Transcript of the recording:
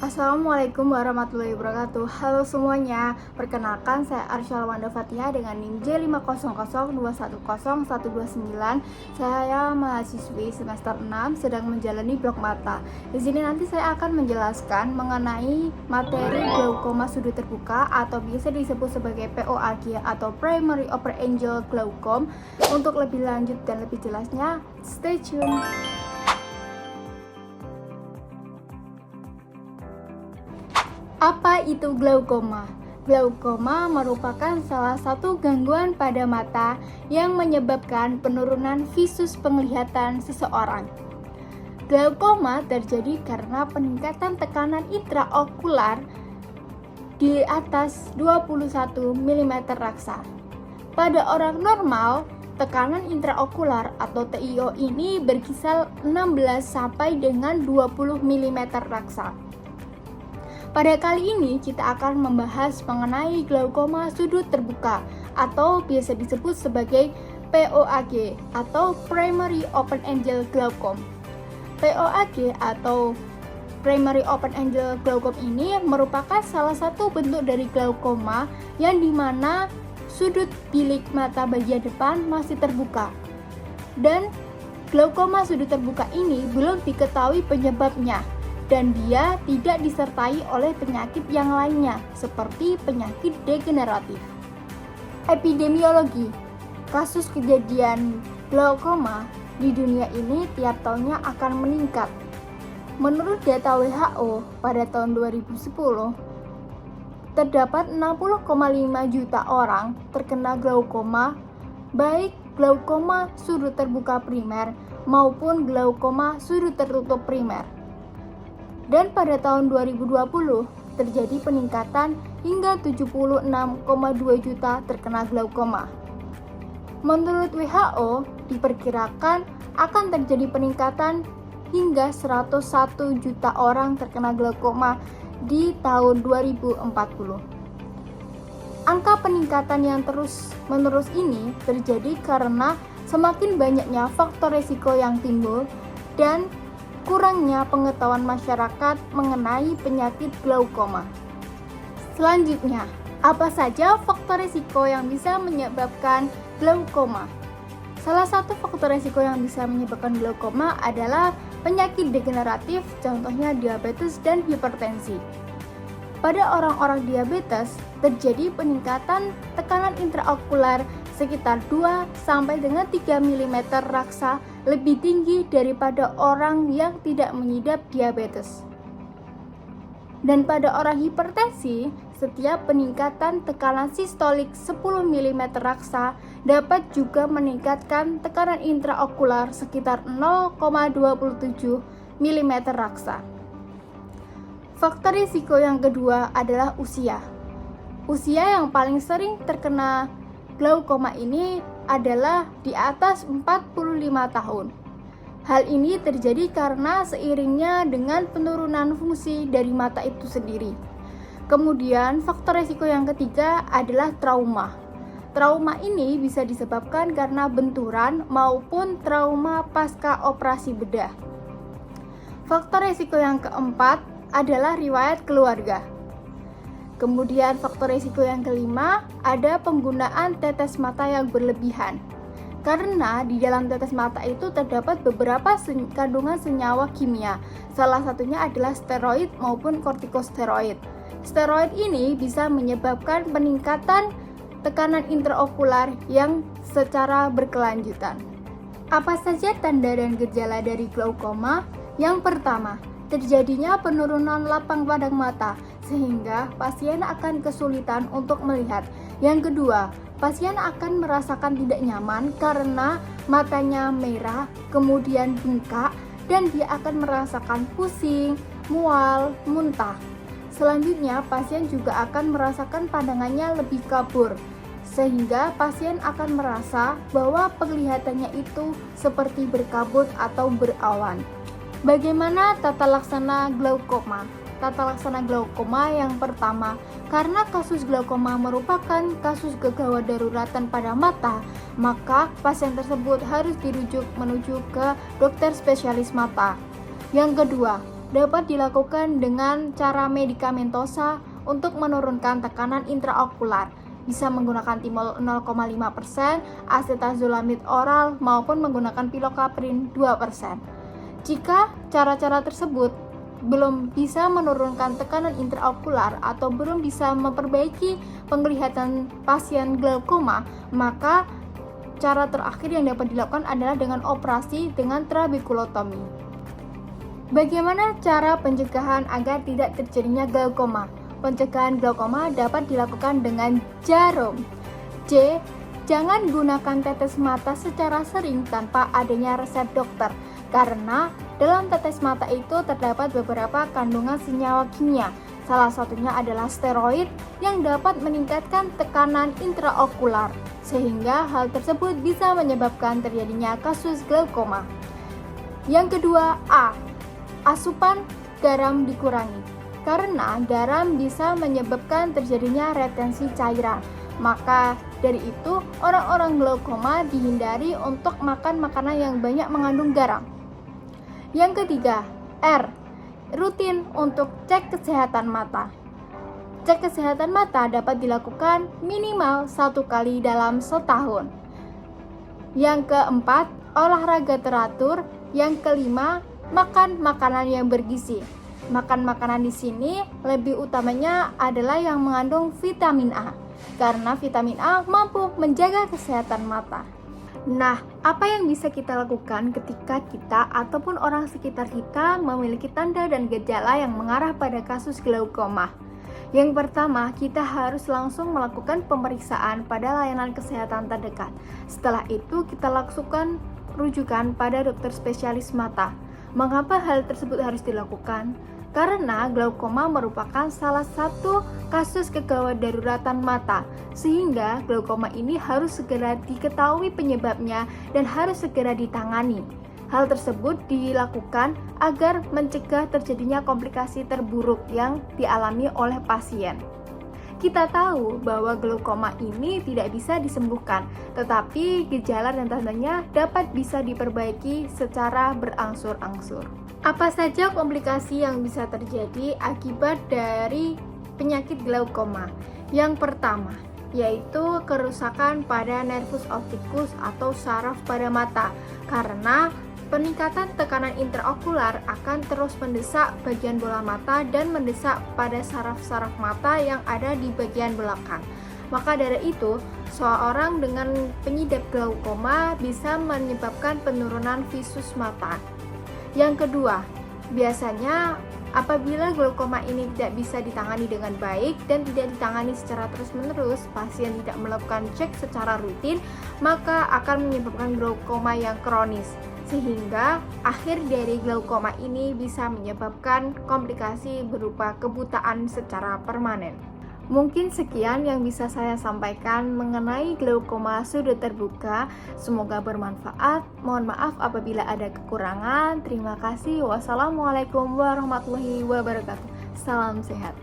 Assalamualaikum warahmatullahi wabarakatuh. Halo semuanya, perkenalkan saya Arsyal Wanda Fatihah dengan NIM J500210129. Saya mahasiswi semester 6 sedang menjalani blok mata. Di sini nanti saya akan menjelaskan mengenai materi glaukoma sudut terbuka atau biasa disebut sebagai POAG atau Primary Open Angle Glaucoma. Untuk lebih lanjut dan lebih jelasnya, stay tune. Apa itu glaukoma? Glaukoma merupakan salah satu gangguan pada mata yang menyebabkan penurunan visus penglihatan seseorang. Glaukoma terjadi karena peningkatan tekanan intraokular di atas 21 mm raksa. Pada orang normal, tekanan intraokular atau TIO ini berkisar 16 sampai dengan 20 mm raksa. Pada kali ini kita akan membahas mengenai glaukoma sudut terbuka atau biasa disebut sebagai POAG atau Primary Open Angle Glaucoma. POAG atau Primary Open Angle Glaucoma ini merupakan salah satu bentuk dari glaukoma yang dimana sudut bilik mata bagian depan masih terbuka. Dan glaukoma sudut terbuka ini belum diketahui penyebabnya, dan dia tidak disertai oleh penyakit yang lainnya seperti penyakit degeneratif. Epidemiologi, kasus kejadian glaukoma di dunia ini tiap tahunnya akan meningkat. Menurut data WHO pada tahun 2010, terdapat 60,5 juta orang terkena glaukoma, baik glaukoma sudut terbuka primer maupun glaukoma sudut tertutup primer. Dan pada tahun 2020 terjadi peningkatan hingga 76,2 juta terkena glaukoma. Menurut WHO, diperkirakan akan terjadi peningkatan hingga 101 juta orang terkena glaukoma di tahun 2040. Angka peningkatan yang terus-menerus ini terjadi karena semakin banyaknya faktor risiko yang timbul dan kurangnya pengetahuan masyarakat mengenai penyakit glaukoma. Selanjutnya, apa saja faktor risiko yang bisa menyebabkan glaukoma? Salah satu faktor risiko yang bisa menyebabkan glaukoma adalah penyakit degeneratif, contohnya diabetes dan hipertensi. Pada orang-orang diabetes, terjadi peningkatan tekanan intraokular sekitar 2 sampai dengan 3 mm raksa lebih tinggi daripada orang yang tidak mengidap diabetes. Dan pada orang hipertensi, setiap peningkatan tekanan sistolik 10 mm raksa dapat juga meningkatkan tekanan intraokular sekitar 0,27 mm raksa. Faktor risiko yang kedua adalah usia. Usia yang paling sering terkena glaukoma ini adalah di atas 45 tahun. Hal ini terjadi karena seiringnya dengan penurunan fungsi dari mata itu sendiri. Kemudian faktor risiko yang ketiga adalah trauma. Trauma ini bisa disebabkan karena benturan maupun trauma pasca operasi bedah. Faktor risiko yang keempat adalah riwayat keluarga. Kemudian faktor risiko yang kelima ada penggunaan tetes mata yang berlebihan. Karena di dalam tetes mata itu terdapat beberapa kandungan senyawa kimia. Salah satunya adalah steroid maupun kortikosteroid. Steroid ini bisa menyebabkan peningkatan tekanan intraokular yang secara berkelanjutan. Apa saja tanda dan gejala dari glaukoma? Yang pertama, terjadinya penurunan lapang padang mata sehingga pasien akan kesulitan untuk melihat. Yang kedua, pasien akan merasakan tidak nyaman karena matanya merah, kemudian bengkak, dan dia akan merasakan pusing, mual, muntah. Selanjutnya, pasien juga akan merasakan pandangannya lebih kabur, sehingga pasien akan merasa bahwa penglihatannya itu seperti berkabut atau berawan. Bagaimana tata laksana glaukoma? Tata laksana glaukoma yang pertama, karena kasus glaukoma merupakan kasus gawat daruratan pada mata, maka pasien tersebut harus dirujuk menuju ke dokter spesialis mata. Yang kedua, dapat dilakukan dengan cara medikamentosa untuk menurunkan tekanan intraokular, bisa menggunakan timol 0,5%, acetazolamid oral, maupun menggunakan pilocarpin 2%. Jika cara-cara tersebut belum bisa menurunkan tekanan intraokular atau belum bisa memperbaiki penglihatan pasien glaukoma, maka cara terakhir yang dapat dilakukan adalah dengan operasi dengan trabekulotomi. Bagaimana cara pencegahan agar tidak terjadinya glaukoma? Pencegahan glaukoma dapat dilakukan dengan jarum. J. Jangan gunakan tetes mata secara sering tanpa adanya resep dokter, karena dalam tetes mata itu terdapat beberapa kandungan senyawa kimia. Salah satunya adalah steroid yang dapat meningkatkan tekanan intraokular, sehingga hal tersebut bisa menyebabkan terjadinya kasus glaukoma. Yang kedua, A. Asupan garam dikurangi. Karena garam bisa menyebabkan terjadinya retensi cairan. Maka dari itu, orang-orang glaukoma dihindari untuk makan makanan yang banyak mengandung garam. Yang ketiga, R. Rutin untuk cek kesehatan mata. Cek kesehatan mata dapat dilakukan minimal 1 kali dalam setahun. Yang keempat, olahraga teratur. Yang kelima, makan makanan yang bergizi. Makan makanan di sini lebih utamanya adalah yang mengandung vitamin A, karena vitamin A mampu menjaga kesehatan mata. Nah, apa yang bisa kita lakukan ketika kita ataupun orang sekitar kita memiliki tanda dan gejala yang mengarah pada kasus glaukoma? Yang pertama, kita harus langsung melakukan pemeriksaan pada layanan kesehatan terdekat. Setelah itu, kita lakukan rujukan pada dokter spesialis mata. Mengapa hal tersebut harus dilakukan? Karena glaukoma merupakan salah satu kasus kegawat daruratan mata, sehingga glaukoma ini harus segera diketahui penyebabnya dan harus segera ditangani. Hal tersebut dilakukan agar mencegah terjadinya komplikasi terburuk yang dialami oleh pasien. Kita tahu bahwa glaukoma ini tidak bisa disembuhkan, tetapi gejala dan tandanya dapat bisa diperbaiki secara berangsur-angsur. Apa saja komplikasi yang bisa terjadi akibat dari penyakit glaukoma? Yang pertama, yaitu kerusakan pada nervus opticus atau saraf pada mata, karena peningkatan tekanan intraokular akan terus mendesak bagian bola mata dan mendesak pada saraf-saraf mata yang ada di bagian belakang. Maka dari itu, seorang dengan penyidap glaukoma bisa menyebabkan penurunan visus mata. Yang kedua, biasanya apabila glaukoma ini tidak bisa ditangani dengan baik dan tidak ditangani secara terus-menerus, pasien tidak melakukan cek secara rutin, maka akan menyebabkan glaukoma yang kronis, sehingga akhir dari glaukoma ini bisa menyebabkan komplikasi berupa kebutaan secara permanen. Mungkin sekian yang bisa saya sampaikan mengenai glaukoma sudut terbuka. Semoga bermanfaat. Mohon maaf apabila ada kekurangan. Terima kasih. Wassalamualaikum warahmatullahi wabarakatuh. Salam sehat.